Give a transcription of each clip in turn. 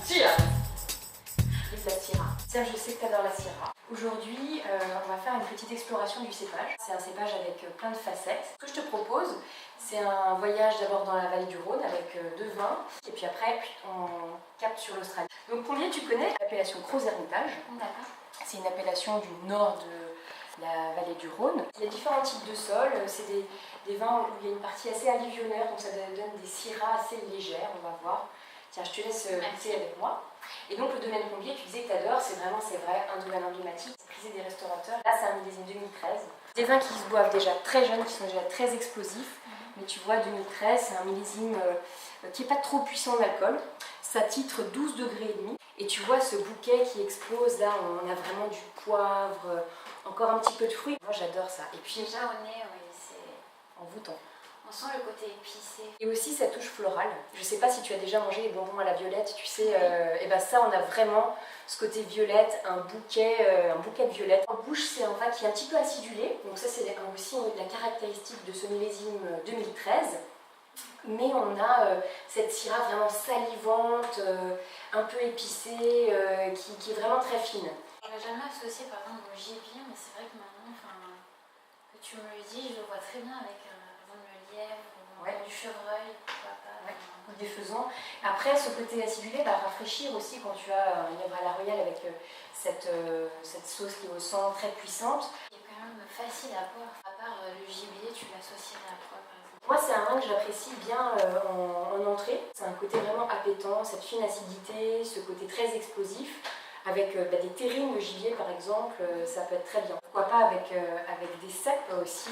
Cheers. Vive la Syrah. Tiens, je sais que tu adores la Syrah. Aujourd'hui, on va faire une petite exploration du cépage. C'est un cépage avec plein de facettes. Ce que je te propose, c'est un voyage d'abord dans la vallée du Rhône avec 2 vins. Et puis après, on capte sur l'Australie. Donc combien tu connais l'appellation Crozes-Hermitage? D'accord. C'est une appellation du nord de la vallée du Rhône. Il y a différents types de sols. C'est des vins où il y a une partie assez alluvionnaire, donc ça donne des syrahs assez légères, on va voir. Tiens, je te laisse goûter avec moi. Et donc le domaine Combier, tu disais que tu adores, c'est vrai, un domaine emblématique, c'est prisé des restaurateurs. Là, c'est un millésime 2013. Des vins qui se boivent déjà très jeunes, qui sont déjà très explosifs. Mais tu vois, 2013, c'est un millésime qui n'est pas trop puissant en alcool. Ça titre 12 degrés et demi. Et tu vois ce bouquet qui explose, là, on a vraiment du poivre, encore un petit peu de fruits. Moi, j'adore ça. Et puis, déjà au nez, oui, c'est envoûtant. On sent le côté épicé. Et aussi cette touche florale. Je ne sais pas si tu as déjà mangé les bonbons à la violette, tu sais, et ben ça on a vraiment ce côté violette, un bouquet de violette. En bouche c'est un vin qui est un petit peu acidulé, donc ça c'est aussi la caractéristique de ce millésime 2013. Mais on a cette syrah vraiment salivante, un peu épicée, qui est vraiment très fine. Je n'aurais jamais associé par exemple au gibier, mais c'est vrai que maintenant, que tu me le dis, je le vois très bien avec le lièvre, du chevreuil, pourquoi pas. Ou des faisans. Après, ce côté acidulé va rafraîchir aussi quand tu as un lièvre à la royale avec cette sauce qui est au sang très puissante. Il est quand même facile à boire. À part le gibier, tu l'associerais à quoi par exemple? Moi, c'est un vin que j'apprécie bien en entrée. C'est un côté vraiment appétant, cette fine acidité, ce côté très explosif. Avec des terrines de gibier par exemple, ça peut être très bien. Pourquoi pas avec des cèpes aussi,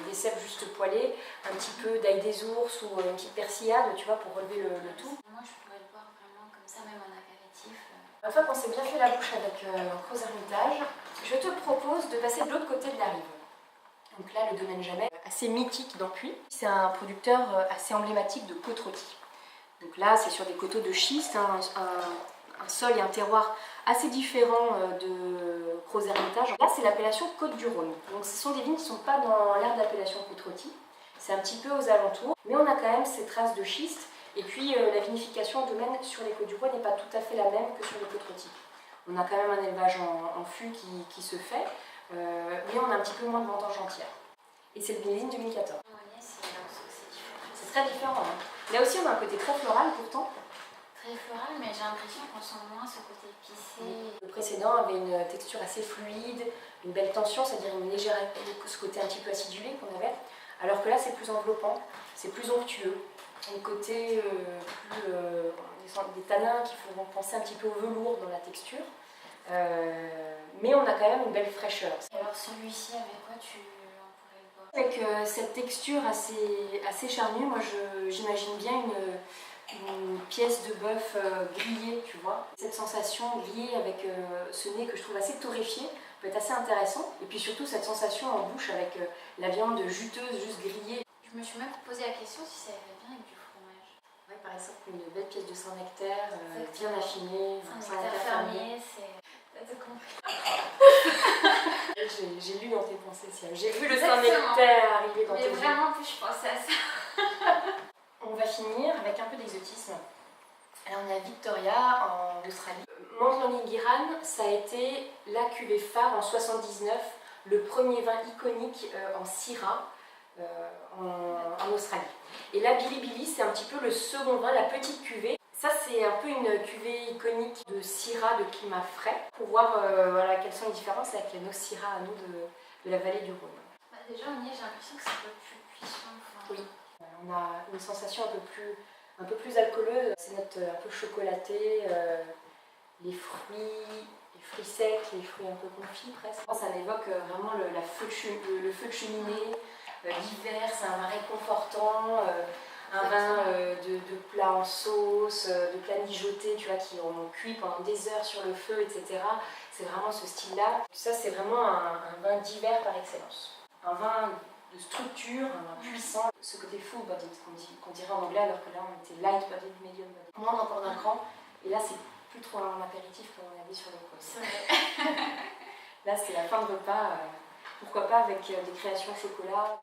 des cèpes juste poêlés, un petit peu d'ail des ours ou une petite persillade, tu vois, pour relever le tout. Moi je pourrais le boire vraiment comme ça, même en apéritif. Une fois qu'on s'est bien fait la bouche avec Crozes-Hermitage, je te propose de passer de l'autre côté de la rive. Donc là, le domaine Jamet, assez mythique dans Puy. C'est un producteur assez emblématique de côte rôtie. Donc là, c'est sur des coteaux de schiste, un sol et un terroir assez différents de Crozes-Hermitage. Là, c'est l'appellation Côte du Rhône. Donc ce sont des vignes qui ne sont pas dans l'aire d'appellation côte rôtie. C'est un petit peu aux alentours, mais on a quand même ces traces de schiste. Et puis la vinification en domaine sur les côtes du Rhône n'est pas tout à fait la même que sur les côtes rôties. On a quand même un élevage en fût qui se fait, mais on a un petit peu moins de vendange entière. Et c'est le millésime 2014. C'est très différent. Hein. Là aussi, on a un côté très floral pourtant. Très floral, mais j'ai l'impression qu'on sent moins ce côté épicé. Le précédent avait une texture assez fluide, une belle tension, c'est-à-dire une légère, ce côté un petit peu acidulé qu'on avait. Alors que là, c'est plus enveloppant, c'est plus onctueux. Un côté des tanins qui font penser un petit peu au velours dans la texture. Mais on a quand même une belle fraîcheur. Et alors celui-ci, avec quoi tu en pourrais le boire? Avec cette texture assez charnue, moi j'imagine bien une pièce de bœuf grillée, tu vois. Cette sensation grillée avec ce nez que je trouve assez torréfié peut être assez intéressant. Et puis surtout cette sensation en bouche avec la viande juteuse, juste grillée. Je me suis même posé la question si ça irait bien avec du fromage. Ouais, par exemple une belle pièce de Saint-Nectaire, bien affinée. Saint-Nectaire fermier, c'est... T'as tout compris. J'ai lu dans tes pensées, Siam. J'ai vu le Saint-Nectaire arriver dans tes yeux. Mais vraiment, plus je pensais à ça. On va finir avec un peu d'exotisme. Alors on est à Victoria, en Australie. Mont Longueuil-Giran, ça a été la cuvée phare en 79, le premier vin iconique en Syrah en Australie. Et là, Billy Billy, c'est un petit peu le second vin, la petite cuvée. Ça, c'est un peu une cuvée iconique de Syrah de climat frais, pour voir voilà, quelles sont les différences avec nos Syrah à nous de la vallée du Rhône. Bah, déjà, au nez, j'ai l'impression que c'est un peu plus puissant. Oui. On a une sensation un peu plus alcooleuse, c'est un peu chocolaté, les fruits secs, les fruits un peu confits presque. Ça m'évoque vraiment le feu de cheminée, l'hiver, c'est un vin réconfortant, un vin de plats en sauce, de plats mijotés, tu vois, qui ont cuit pendant des heures sur le feu, etc. C'est vraiment ce style-là. Ça, c'est vraiment un vin d'hiver par excellence. Un vin de structure, un vin puissant, ce côté full bodied qu'on dirait en anglais, alors que là on était light bodied, medium bodied. Moins encore d'un cran, et là c'est plus trop un apéritif comme on avait sur les côtes. Là c'est la fin de repas, pourquoi pas avec des créations chocolat.